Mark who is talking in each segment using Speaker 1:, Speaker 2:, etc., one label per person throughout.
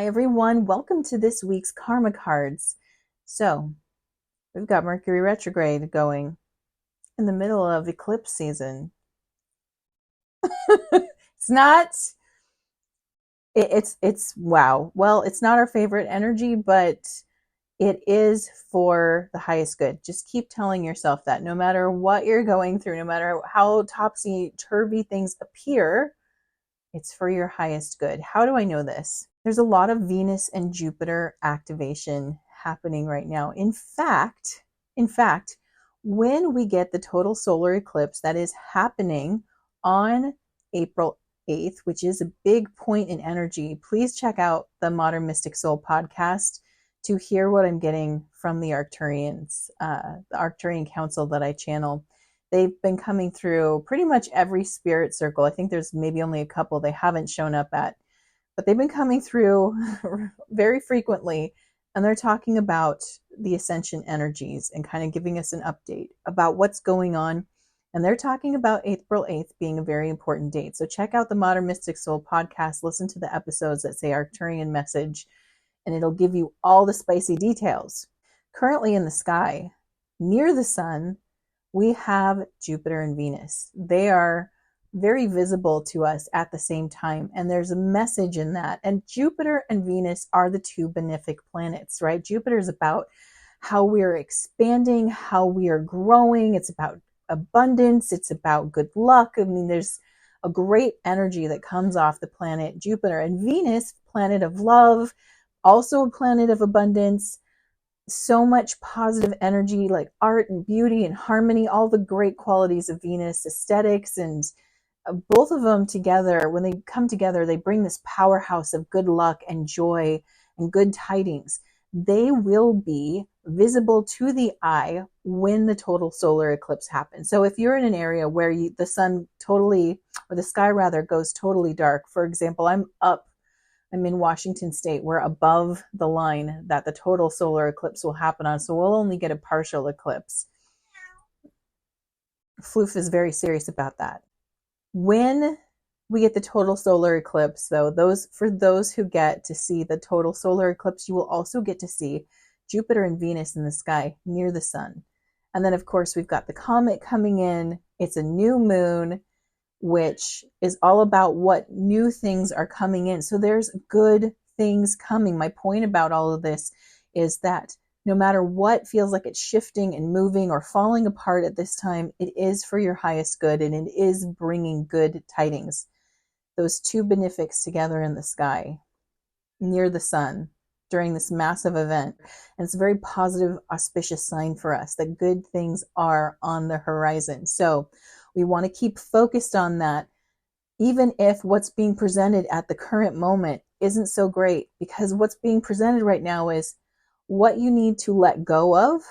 Speaker 1: everyone, welcome to this week's Karma Cards. So, we've got Mercury retrograde going in the middle of eclipse season. It's not, it's wow. Well, it's not our favorite energy, but it is for the highest good. Just keep telling yourself that no matter what you're going through, no matter how topsy-turvy things appear, it's for your highest good. How do I know this? There's a lot of Venus and Jupiter activation happening right now. In fact, when we get the total solar eclipse that is happening on April 8th, which is a big point in energy, please check out the Modern Mystic Soul podcast to hear what I'm getting from the Arcturians, the Arcturian Council that I channel. They've been coming through pretty much every spirit circle. I think there's maybe only a couple they haven't shown up at, but they've been coming through very frequently, and they're talking about the ascension energies and kind of giving us an update about what's going on. And they're talking about April 8th being a very important date. So check out the Modern Mystic Soul podcast, listen to the episodes that say Arcturian message, and it'll give you all the spicy details. Currently in the sky, near the sun, we have Jupiter and Venus. They are very visible to us at the same time, and there's a message in that. And Jupiter and Venus are the two benefic planets, right? Jupiter is about how we're expanding, how we are growing. It's about abundance. It's about good luck. I mean, there's a great energy that comes off the planet Jupiter. And Venus, planet of love, also a planet of abundance. So much positive energy, like art and beauty and harmony, all the great qualities of Venus, aesthetics, and both of them together, when they come together, they bring this powerhouse of good luck and joy and good tidings. They will be visible to the eye when the total solar eclipse happens. So if you're in an area where the sun totally, or the sky rather, goes totally dark, for example, I'm in Washington State. We're above the line that the total solar eclipse will happen on, so we'll only get a partial eclipse. Floof is very serious about that. When we get the total solar eclipse, though, for those who get to see the total solar eclipse, you will also get to see Jupiter and Venus in the sky near the sun. And then, of course, we've got the comet coming in. It's a new moon, which is all about what new things are coming in. So there's good things coming. My point about all of this is that no matter what feels like it's shifting and moving or falling apart at this time, it is for your highest good, and it is bringing good tidings. Those two benefics together in the sky near the sun during this massive event. And it's a very positive, auspicious sign for us that good things are on the horizon. So we want to keep focused on that, even if what's being presented at the current moment isn't so great, because what's being presented right now is what you need to let go of,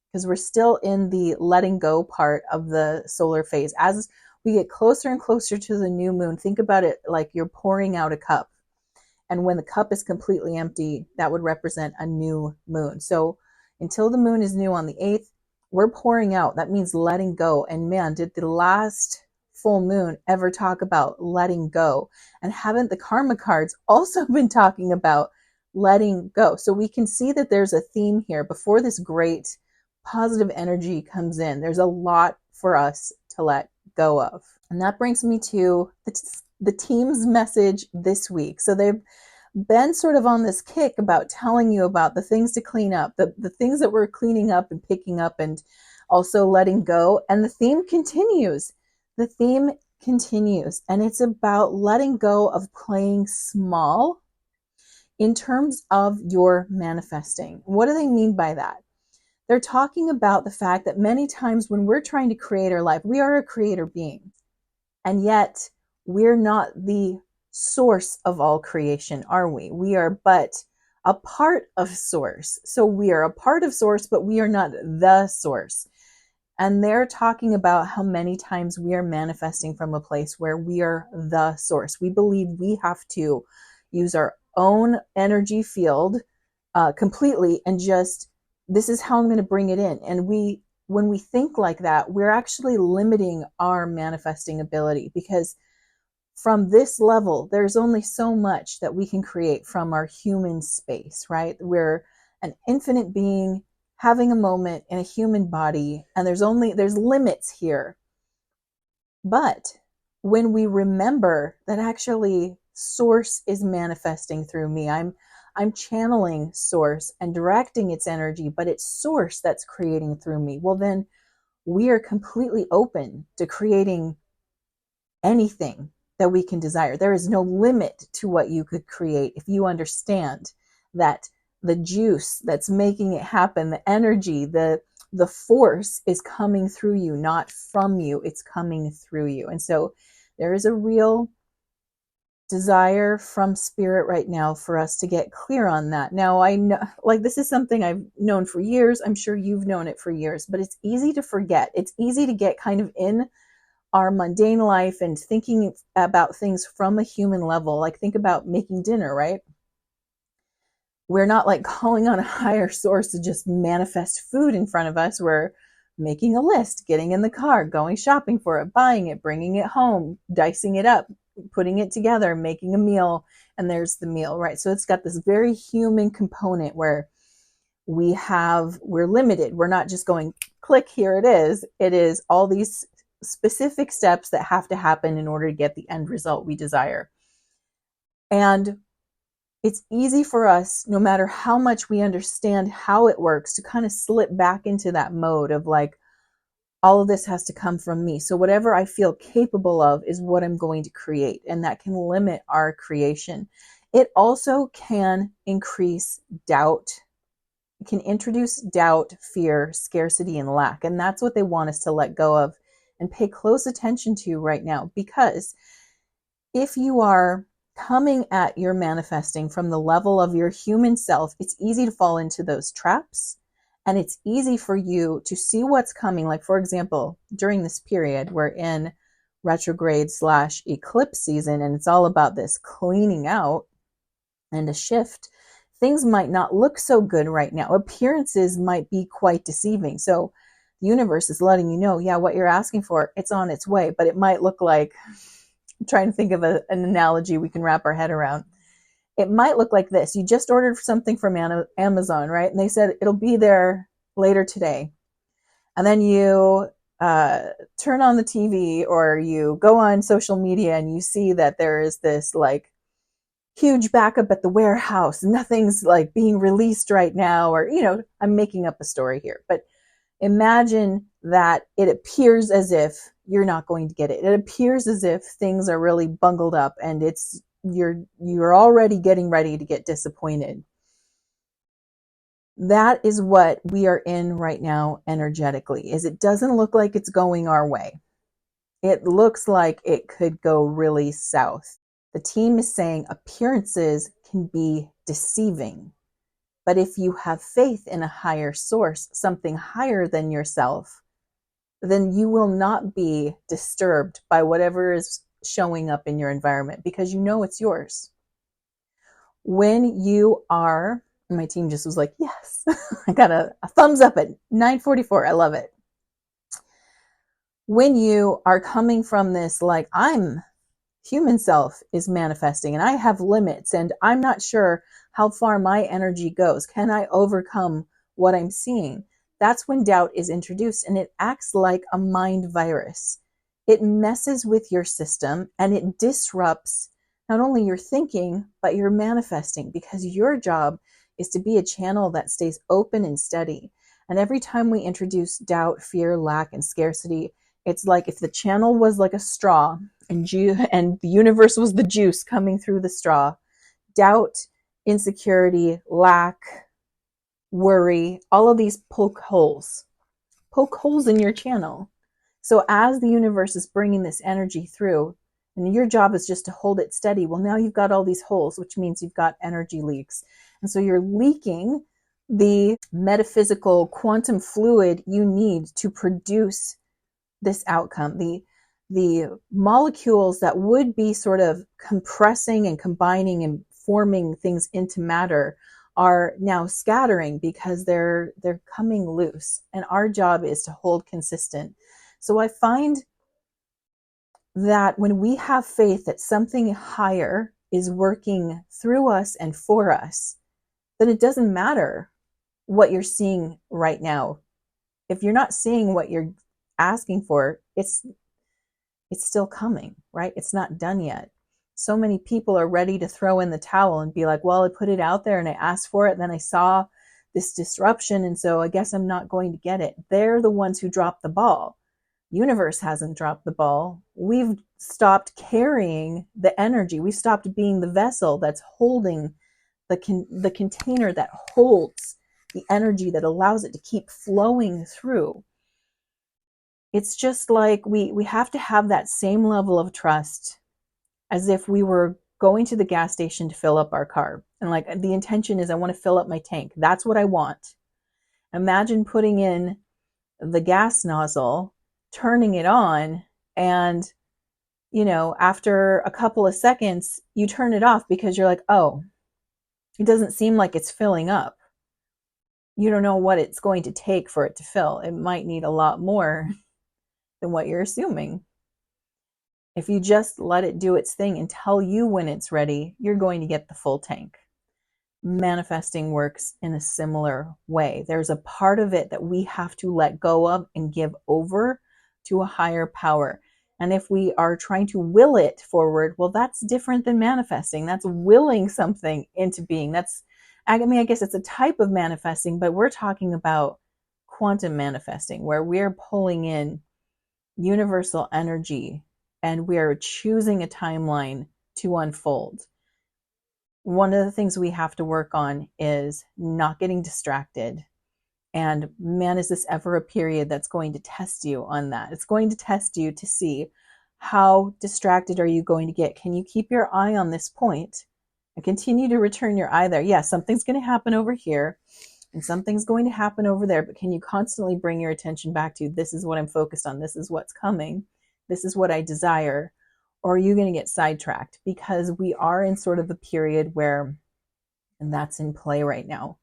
Speaker 1: because we're still in the letting go part of the solar phase. As we get closer and closer to the new moon, think about it like you're pouring out a cup. And when the cup is completely empty, that would represent a new moon. So until the moon is new on the 8th, we're pouring out. That means letting go. And man, did the last full moon ever talk about letting go? And haven't the karma cards also been talking about letting go? So we can see that there's a theme here. Before this great positive energy comes in, there's a lot for us to let go of. And that brings me to the team's message this week. So they've been sort of on this kick about telling you about the things to clean up, the things that we're cleaning up and picking up and also letting go. And the theme continues. The theme continues. And it's about letting go of playing small in terms of your manifesting. What do they mean by that? They're talking about the fact that many times when we're trying to create our life, we are a creator being. And yet we're not the source of all creation, are we? We are but a part of source. So we are a part of source, but we are not the source. And they're talking about how many times we are manifesting from a place where we are the source. We believe we have to use our own energy field completely and just, this is how I'm going to bring it in. And when we think like that, we're actually limiting our manifesting ability, because from this level, there's only so much that we can create from our human space, right? We're an infinite being having a moment in a human body, and there's limits here. But when we remember that actually source is manifesting through me, I'm channeling source and directing its energy, but it's source that's creating through me. Well, then we are completely open to creating anything that we can desire. There is no limit to what you could create if you understand that the juice that's making it happen, the energy, the force is coming through you, not from you. It's coming through you. And so there is a real desire from spirit right now for us to get clear on that. Now, I know, like, this is something I've known for years. I'm sure you've known it for years, but it's easy to forget. It's easy to get kind of in our mundane life and thinking about things from a human level. Like, think about making dinner, right? We're not like calling on a higher source to just manifest food in front of us. We're making a list, getting in the car, going shopping for it, buying it, bringing it home, dicing it up, putting it together, making a meal, and there's the meal, right? So it's got this very human component where we're limited. We're not just going, click, here it is. It is all these specific steps that have to happen in order to get the end result we desire. And it's easy for us, no matter how much we understand how it works, to kind of slip back into that mode of like, all of this has to come from me. So whatever I feel capable of is what I'm going to create. And that can limit our creation. It also can increase doubt. It can introduce doubt, fear, scarcity, and lack. And that's what they want us to let go of and pay close attention to right now. Because if you are coming at your manifesting from the level of your human self, it's easy to fall into those traps. And it's easy for you to see what's coming. Like, for example, during this period, we're in retrograde / eclipse season, and it's all about this cleaning out and a shift. Things might not look so good right now. Appearances might be quite deceiving. So the universe is letting you know, yeah, what you're asking for, it's on its way. But it might look like, I'm trying to think of an analogy we can wrap our head around. It might look like this. You just ordered something from Amazon, right? And they said it'll be there later today. And then you turn on the TV or you go on social media and you see that there is this like huge backup at the warehouse. Nothing's like being released right now, or, I'm making up a story here. But imagine that it appears as if you're not going to get it. It appears as if things are really bungled up and you're already getting ready to get disappointed. That is what we are in right now energetically, is it doesn't look like it's going our way. It looks like it could go really south. The team is saying appearances can be deceiving. But if you have faith in a higher source, something higher than yourself, then you will not be disturbed by whatever is showing up in your environment, because you know it's yours. When you are, my team just was like, yes, I got a thumbs up at 9:44. I love it. When you are coming from this, like, I'm human self is manifesting and I have limits and I'm not sure how far my energy goes. Can I overcome what I'm seeing? That's when doubt is introduced, and it acts like a mind virus. It messes with your system and it disrupts not only your thinking, but your manifesting, because your job is to be a channel that stays open and steady. And every time we introduce doubt, fear, lack, and scarcity, it's like if the channel was like a straw and the universe was the juice coming through the straw. Doubt, insecurity, lack, worry, all of these poke holes in your channel. So as the universe is bringing this energy through, and your job is just to hold it steady, well, now you've got all these holes, which means you've got energy leaks. And so you're leaking the metaphysical quantum fluid you need to produce this outcome. The molecules that would be sort of compressing and combining and forming things into matter are now scattering because they're coming loose. And our job is to hold consistent. So I find that when we have faith that something higher is working through us and for us, then it doesn't matter what you're seeing right now. If you're not seeing what you're asking for, it's still coming, right? It's not done yet. So many people are ready to throw in the towel and be like, well, I put it out there and I asked for it, and then I saw this disruption, and so I guess I'm not going to get it. They're the ones who dropped the ball. Universe hasn't dropped the ball. We've stopped carrying the energy. We've stopped being the vessel that's holding the container that holds the energy that allows it to keep flowing through. It's just like we have to have that same level of trust as if we were going to the gas station to fill up our car. And like the intention is I want to fill up my tank. That's what I want. Imagine putting in the gas nozzle, turning it on, and after a couple of seconds, you turn it off because you're like, oh, it doesn't seem like it's filling up. You don't know what it's going to take for it to fill. It might need a lot more than what you're assuming. If you just let it do its thing and tell you when it's ready, you're going to get the full tank. Manifesting works in a similar way. There's a part of it that we have to let go of and give over to a higher power. And if we are trying to will it forward, well, that's different than manifesting. That's willing something into being. I guess it's a type of manifesting, but we're talking about quantum manifesting, where we're pulling in universal energy and we're choosing a timeline to unfold. One of the things we have to work on is not getting distracted. And man, is this ever a period that's going to test you on that? It's going to test you to see how distracted are you going to get. Can you keep your eye on this point and continue to return your eye there? Yeah, something's going to happen over here and something's going to happen over there, but can you constantly bring your attention back to, this is what I'm focused on, this is what's coming, this is what I desire? Or are you going to get sidetracked? Because we are in sort of a period where, and that's in play right now.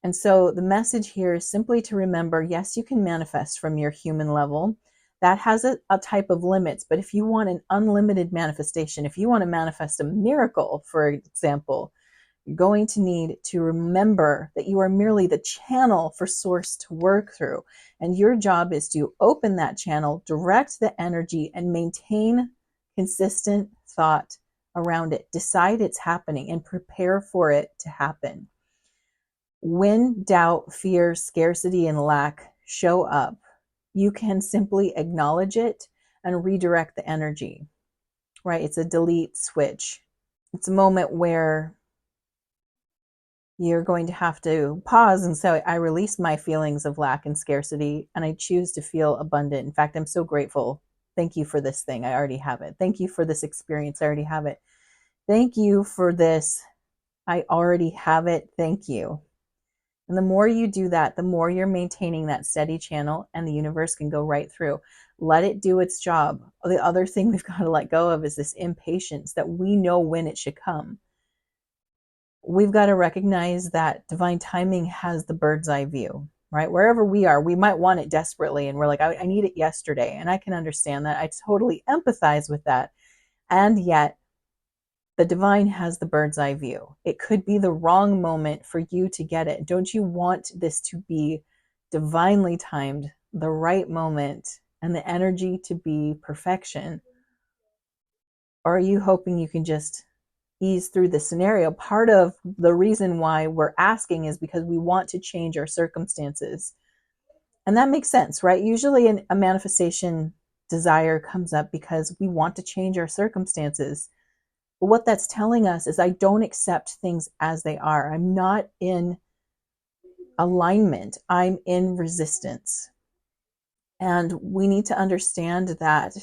Speaker 1: And so the message here is simply to remember, yes, you can manifest from your human level. That has a type of limits, but if you want an unlimited manifestation, if you want to manifest a miracle, for example, you're going to need to remember that you are merely the channel for source to work through. And your job is to open that channel, direct the energy, and maintain consistent thought around it. Decide it's happening and prepare for it to happen. When doubt, fear, scarcity, and lack show up, you can simply acknowledge it and redirect the energy, right? It's a delete switch. It's a moment where you're going to have to pause and say, I release my feelings of lack and scarcity, and I choose to feel abundant. In fact, I'm so grateful. Thank you for this thing. I already have it. Thank you for this experience. I already have it. Thank you for this. I already have it. Thank you. And the more you do that, the more you're maintaining that steady channel, and the universe can go right through. Let it do its job. The other thing we've got to let go of is this impatience that we know when it should come. We've got to recognize that divine timing has the bird's eye view, right? Wherever we are, we might want it desperately, and we're like, I need it yesterday. And I can understand that. I totally empathize with that. And yet, the divine has the bird's eye view. It could be the wrong moment for you to get it. Don't you want this to be divinely timed, the right moment, and the energy to be perfection? Or are you hoping you can just ease through the scenario? Part of the reason why we're asking is because we want to change our circumstances. And that makes sense, right? Usually a manifestation desire comes up because we want to change our circumstances. But what that's telling us is I don't accept things as they are. I'm not in alignment. I'm in resistance. And we need to understand that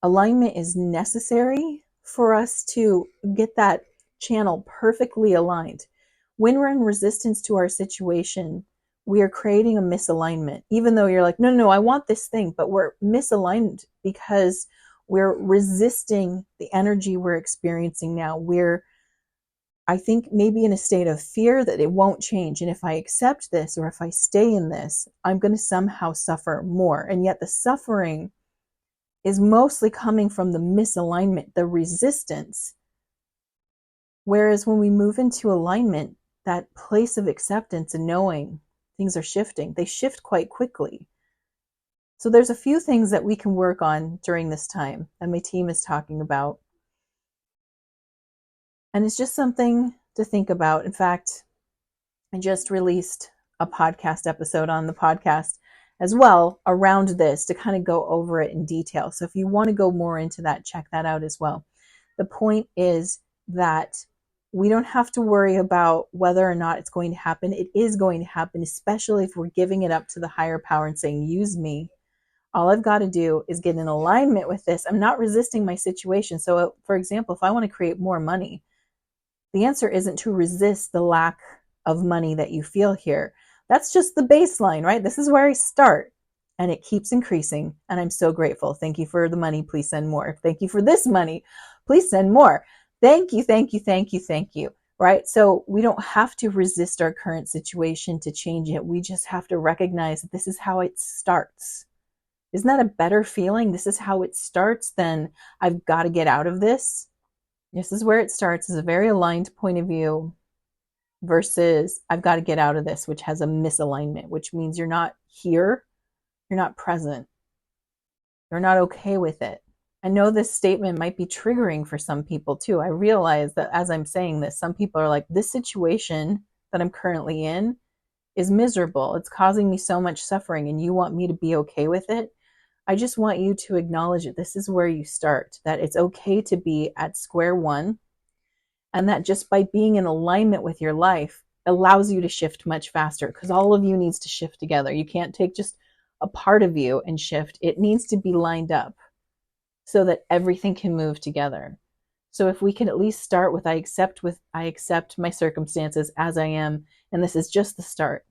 Speaker 1: alignment is necessary for us to get that channel perfectly aligned. When we're in resistance to our situation, we are creating a misalignment. Even though you're like, no, I want this thing, but we're misaligned because we're resisting the energy we're experiencing now. We're, I think, maybe in a state of fear that it won't change. And if I accept this, or if I stay in this, I'm going to somehow suffer more. And yet the suffering is mostly coming from the misalignment, the resistance. Whereas when we move into alignment, that place of acceptance and knowing things are shifting, they shift quite quickly. So there's a few things that we can work on during this time that my team is talking about. And it's just something to think about. In fact, I just released a podcast episode on the podcast as well around this to kind of go over it in detail. So if you want to go more into that, check that out as well. The point is that we don't have to worry about whether or not it's going to happen. It is going to happen, especially if we're giving it up to the higher power and saying, use me. All I've got to do is get in alignment with this. I'm not resisting my situation. So for example, if I want to create more money, the answer isn't to resist the lack of money that you feel here. That's just the baseline, right? This is where I start, and it keeps increasing. And I'm so grateful. Thank you for the money. Please send more. Thank you for this money. Please send more. Thank you, thank you, thank you, thank you. Right? So we don't have to resist our current situation to change it. We just have to recognize that this is how it starts. Isn't that a better feeling? This is how it starts than I've got to get out of this. This is where it starts, is a very aligned point of view versus I've got to get out of this, which has a misalignment, which means you're not here, you're not present, you're not okay with it. I know this statement might be triggering for some people too. I realize that as I'm saying this, some people are like, this situation that I'm currently in is miserable. It's causing me so much suffering, and you want me to be okay with it? I just want you to acknowledge that this is where you start, that it's okay to be at square one, and that just by being in alignment with your life allows you to shift much faster, because all of you needs to shift together. You can't take just a part of you and shift. It needs to be lined up so that everything can move together. So if we can at least start with I accept my circumstances as I am, and this is just the start.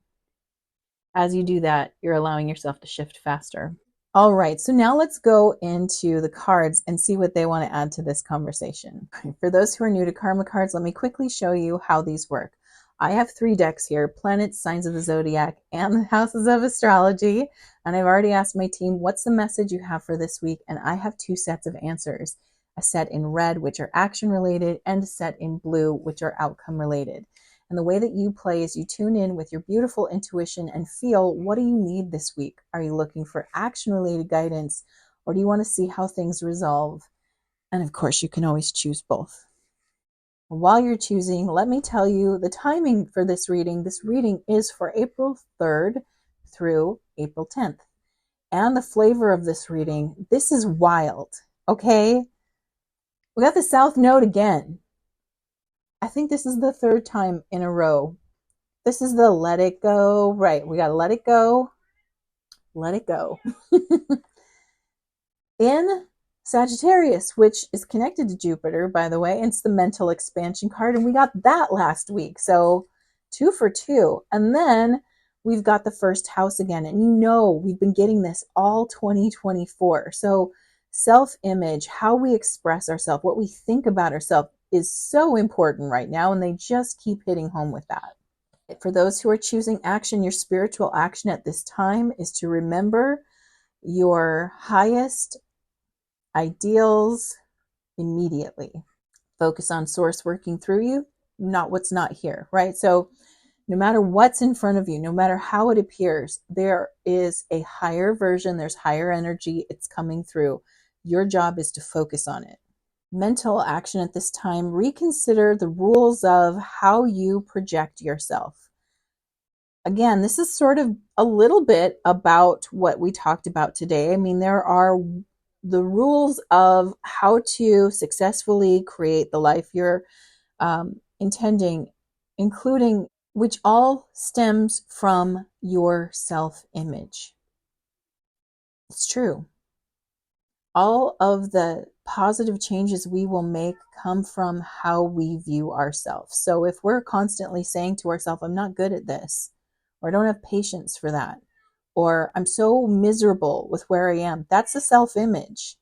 Speaker 1: As you do that, you're allowing yourself to shift faster. All right, so now let's go into the cards and see what they want to add to this conversation. For those who are new to Karma cards, let me quickly show you how these work. I have 3 decks here, planets, signs of the zodiac, and the houses of astrology. And I've already asked my team, what's the message you have for this week? And I have 2 sets of answers, a set in red, which are action related, and a set in blue, which are outcome related. And the way that you play is you tune in with your beautiful intuition and feel, what do you need this week? Are you looking for action-related guidance, or do you want to see how things resolve? And of course, you can always choose both. While you're choosing, let me tell you the timing for this reading. This reading is for April 3rd through April 10th. And the flavor of this reading, this is wild, okay? We got the South Node again. I think this is the 3rd time in a row. This is the let it go. Right, we got to let it go. Let it go. In Sagittarius, which is connected to Jupiter, by the way, it's the mental expansion card, and we got that last week. So 2 for 2. And then we've got the 1st house again. And you know, we've been getting this all 2024. So self-image, how we express ourselves, what we think about ourselves is so important right now. And they just keep hitting home with that. For those who are choosing action, your spiritual action at this time is to remember your highest ideals immediately. Focus on source working through you, not what's not here, right? So no matter what's in front of you, no matter how it appears, there is a higher version, there's higher energy, it's coming through. Your job is to focus on it. Mental action at this time, reconsider the rules of how you project yourself. Again, this is sort of a little bit about what we talked about today. I mean, there are the rules of how to successfully create the life you're intending, including which all stems from your self-image. It's true. All of the positive changes we will make come from how we view ourselves. So if we're constantly saying to ourselves, I'm not good at this, or I don't have patience for that, or I'm so miserable with where I am, that's a self-image.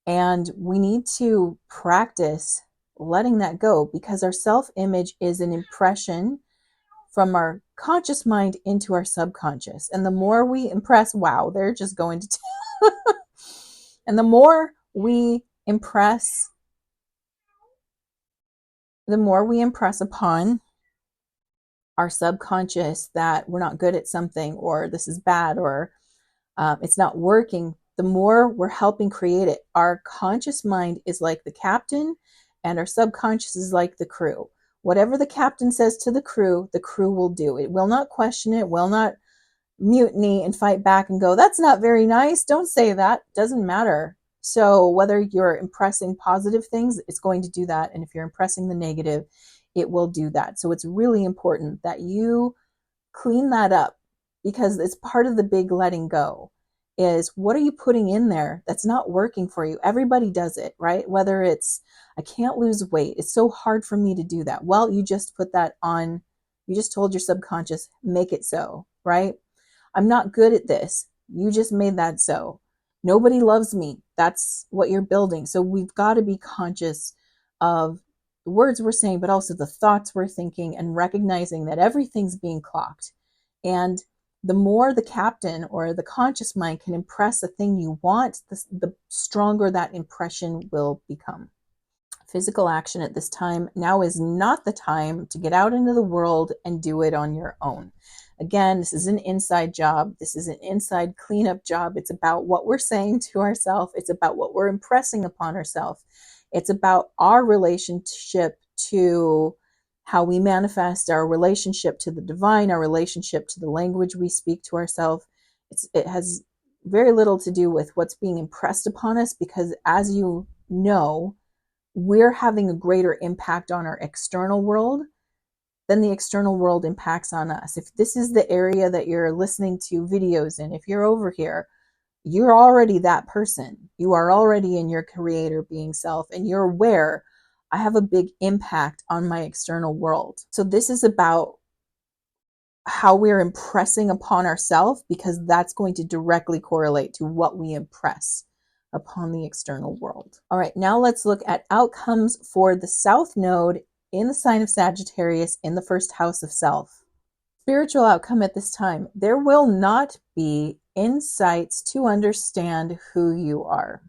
Speaker 1: And we need to practice letting that go, because our self-image is an impression from our conscious mind into our subconscious. And the more we impress, wow, they're just going to And the more we impress upon our subconscious that we're not good at something, or this is bad, or it's not working, the more we're helping create it. Our conscious mind is like the captain, and our subconscious is like the crew. Whatever the captain says to the crew will do. It will not question it, will not mutiny and fight back and go, that's not very nice, don't say that. Doesn't matter. So whether you're impressing positive things, it's going to do that. And if you're impressing the negative, it will do that. So it's really important that you clean that up, because it's part of the big letting go. Is what are you putting in there that's not working for you? Everybody does it, right? Whether it's, I can't lose weight, it's so hard for me to do that. Well, you just put that on, you just told your subconscious, make it so, right? I'm not good at this. You just made that so. Nobody loves me. That's what you're building. So we've got to be conscious of the words we're saying, but also the thoughts we're thinking, and recognizing that everything's being clocked. And the more the captain or the conscious mind can impress a thing you want, the stronger that impression will become. Physical action at this time now is not the time to get out into the world and do it on your own. Again, this is an inside job. This is an inside cleanup job. It's about what we're saying to ourselves. It's about what we're impressing upon ourselves. It's about our relationship to how we manifest, our relationship to the divine, our relationship to the language we speak to ourselves. It has very little to do with what's being impressed upon us, because as you know, we're having a greater impact on our external world than the external world impacts on us. If this is the area that you're listening to videos in, if you're over here, you're already that person. You are already in your creator being self, and you're aware, I have a big impact on my external world. So this is about how we're impressing upon ourselves, because that's going to directly correlate to what we impress upon the external world. All right, now let's look at outcomes for the South Node in the sign of Sagittarius in the first house of self. Spiritual outcome at this time, there will not be insights to understand who you are.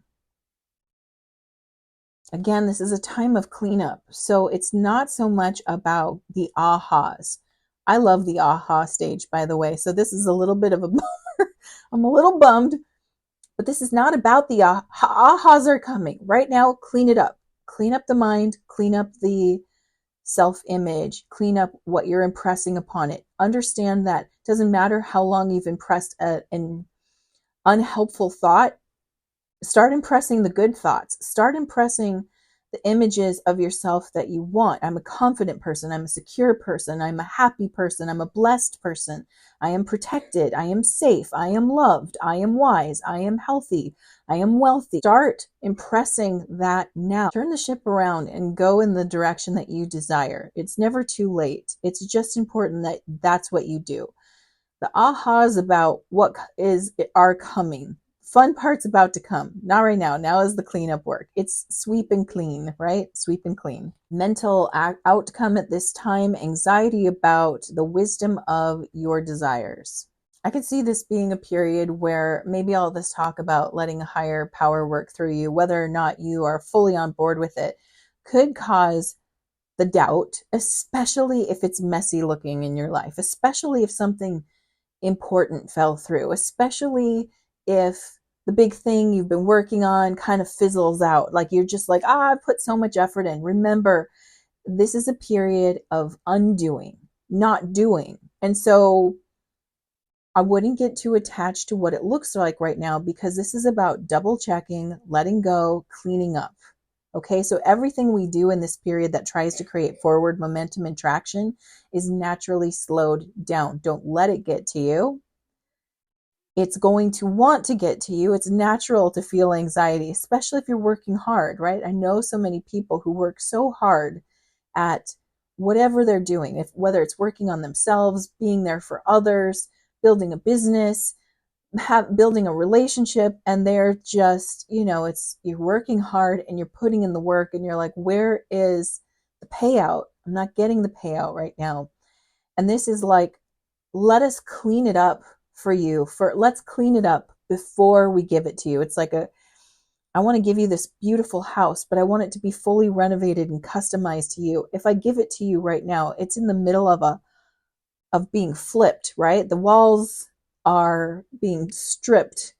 Speaker 1: Again, this is a time of cleanup. So it's not so much about the ahas. I love the aha stage, by the way. So this is a little bit of a bummer. I'm a little bummed, but this is not about the ahas are coming. Right now, clean it up. Clean up the mind, clean up the self-image, clean up what you're impressing upon it. Understand that it doesn't matter how long you've impressed an unhelpful thought. Start impressing the good thoughts. Start impressing the images of yourself that you want. I'm a confident person. I'm a secure person. I'm a happy person. I'm a blessed person. I am protected. I am safe. I am loved. I am wise. I am healthy. I am wealthy. Start impressing that now. Turn the ship around and go in the direction that you desire. It's never too late. It's just important that that's what you do. The ahas about what are coming. Fun part's about to come. Not right now. Now is the cleanup work. It's sweep and clean, right? Sweep and clean. Mental outcome at this time, anxiety about the wisdom of your desires. I could see this being a period where maybe all this talk about letting a higher power work through you, whether or not you are fully on board with it, could cause the doubt, especially if it's messy looking in your life, especially if something important fell through, especially if the big thing you've been working on kind of fizzles out. Like you're just like, I put so much effort in. Remember, this is a period of undoing, not doing. And so I wouldn't get too attached to what it looks like right now, because this is about double checking, letting go, cleaning up. Okay, so everything we do in this period that tries to create forward momentum and traction is naturally slowed down. Don't let it get to you. It's going to want to get to you. It's natural to feel anxiety, especially if you're working hard, right? I know so many people who work so hard at whatever they're doing, whether it's working on themselves, being there for others, building a business, building a relationship, and they're just, you're working hard and you're putting in the work, and you're like, where is the payout? I'm not getting the payout right now. And this is like, let us clean it up for you. Let's clean it up before we give it to you. It's like I want to give you this beautiful house, but I want it to be fully renovated and customized to you. If I give it to you right now, it's in the middle of being flipped, right? The walls are being stripped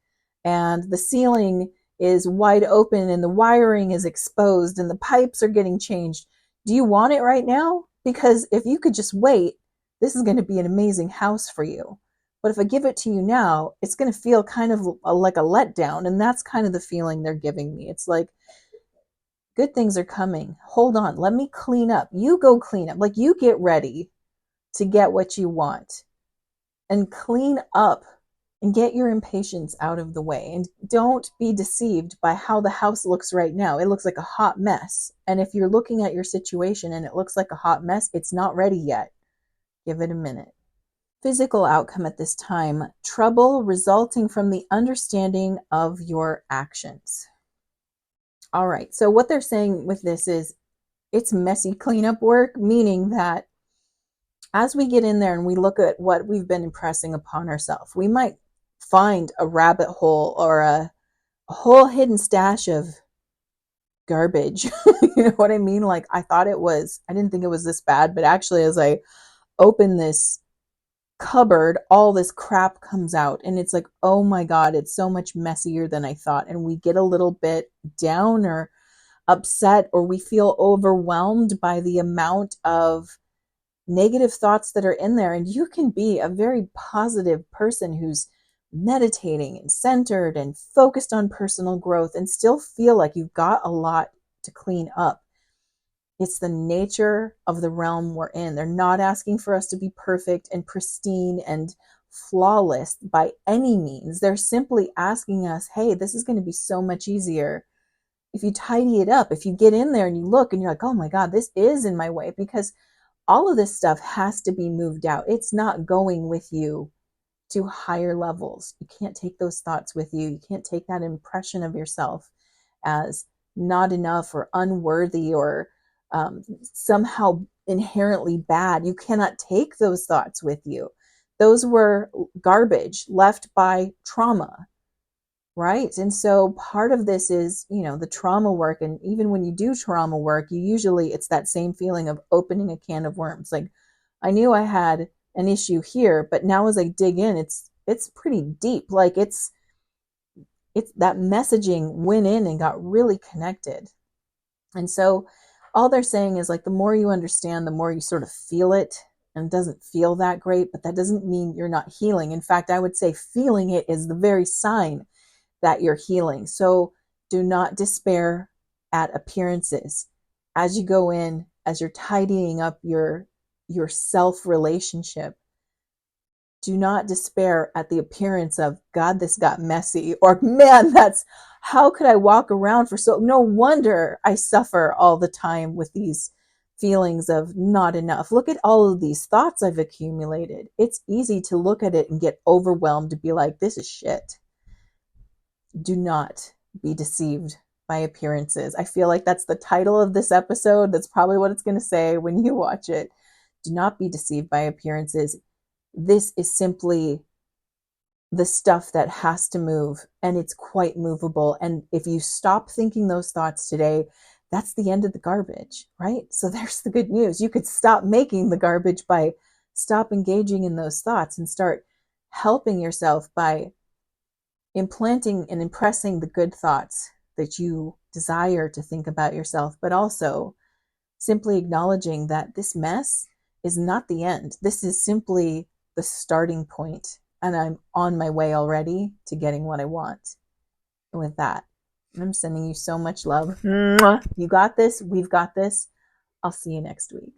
Speaker 1: and the ceiling is wide open and the wiring is exposed and the pipes are getting changed. Do you want it right now? Because if you could just wait, this is going to be an amazing house for you. But if I give it to you now, it's going to feel kind of like a letdown. And that's kind of the feeling they're giving me. It's like, good things are coming. Hold on. Let me clean up. You go clean up. Like, you get ready to get what you want and clean up and get your impatience out of the way. And don't be deceived by how the house looks right now. It looks like a hot mess. And if you're looking at your situation and it looks like a hot mess, it's not ready yet. Give it a minute. Physical outcome at this time: trouble resulting from the understanding of your actions. All right, so what they're saying with this is it's messy cleanup work, meaning that as we get in there and we look at what we've been impressing upon ourselves, we might find a rabbit hole or a whole hidden stash of garbage. You know what I mean? Like, I didn't think it was this bad, but actually as I open this cupboard, all this crap comes out and it's like, oh my God, it's so much messier than I thought. And we get a little bit down or upset, or we feel overwhelmed by the amount of negative thoughts that are in there. And you can be a very positive person who's meditating and centered and focused on personal growth and still feel like you've got a lot to clean up. It's the nature of the realm we're in. They're not asking for us to be perfect and pristine and flawless by any means. They're simply asking us, hey, this is going to be so much easier if you tidy it up, if you get in there and you look and you're like, oh my God, this is in my way, because all of this stuff has to be moved out. It's not going with you to higher levels. You can't take those thoughts with you. You can't take that impression of yourself as not enough or unworthy or somehow inherently bad. You cannot take those thoughts with you. Those were garbage left by trauma, right? And so part of this is, the trauma work. And even when you do trauma work, it's that same feeling of opening a can of worms. Like, I knew I had an issue here, but now as I dig in, it's pretty deep. Like, it's that messaging went in and got really connected. And so all they're saying is, like, the more you understand, the more you sort of feel it, and it doesn't feel that great, but that doesn't mean you're not healing. In fact, I would say feeling it is the very sign that you're healing. So do not despair at appearances. As you go in, as you're tidying up your self relationship, do not despair at the appearance of, God, this got messy, or man, how could I walk around no wonder I suffer all the time with these feelings of not enough. Look at all of these thoughts I've accumulated. It's easy to look at it and get overwhelmed, to be like, this is shit. Do not be deceived by appearances. I feel like that's the title of this episode. That's probably what it's going to say when you watch it. Do not be deceived by appearances. This is simply the stuff that has to move, and it's quite movable. And if you stop thinking those thoughts today, that's the end of the garbage, right? So there's the good news. You could stop making the garbage by stop engaging in those thoughts and start helping yourself by implanting and impressing the good thoughts that you desire to think about yourself, but also simply acknowledging that this mess is not the end. This is simply the starting point, and I'm on my way already to getting what I want. And with that, I'm sending you so much love. You got this. We've got this. I'll see you next week.